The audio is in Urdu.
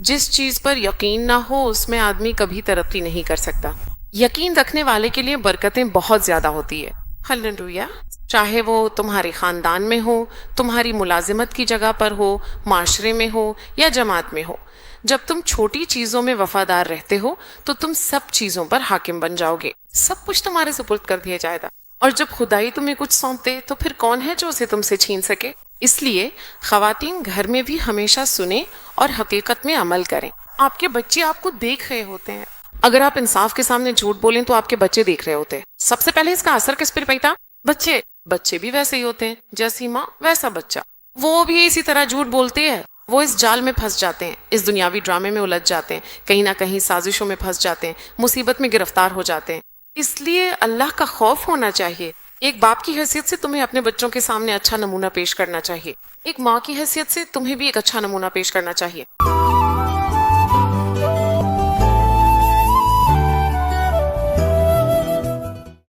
جس چیز پر یقین نہ ہو اس میں آدمی کبھی ترقی نہیں کر سکتا۔ یقین رکھنے والے کے لیے برکتیں بہت زیادہ ہوتی ہے۔ ہاللویا۔ چاہے وہ تمہارے خاندان میں ہو، تمہاری ملازمت کی جگہ پر ہو، معاشرے میں ہو یا جماعت میں ہو، جب تم چھوٹی چیزوں میں وفادار رہتے ہو تو تم سب چیزوں پر حاکم بن جاؤ گے، سب کچھ تمہارے سپرد کر دیا جائے گا، اور جب خدائی تمہیں کچھ سونپ دے تو پھر کون ہے جو اسے تم سے چھین سکے؟ اس لیے خواتین گھر میں بھی ہمیشہ سنیں اور حقیقت میں عمل کریں۔ آپ کے بچے آپ کو دیکھ رہے ہوتے ہیں۔ اگر آپ انصاف کے سامنے جھوٹ بولیں تو آپ کے بچے دیکھ رہے ہوتے ہیں۔ سب سے پہلے اس کا اثر کس پر پڑتا؟ بچے۔ بچے بھی ویسے ہی ہوتے ہیں، جیسی ماں ویسا بچہ۔ وہ بھی اسی طرح جھوٹ بولتے ہیں، وہ اس جال میں پھنس جاتے ہیں، اس دنیاوی ڈرامے میں الجھ جاتے ہیں، کہیں نہ کہیں سازشوں میں پھنس جاتے ہیں، مصیبت میں گرفتار ہو جاتے ہیں۔ اس لیے اللہ کا خوف ہونا چاہیے۔ ایک باپ کی حیثیت سے تمہیں اپنے بچوں کے سامنے اچھا نمونہ پیش کرنا چاہیے، ایک ماں کی حیثیت سے تمہیں بھی ایک اچھا نمونہ پیش کرنا چاہیے۔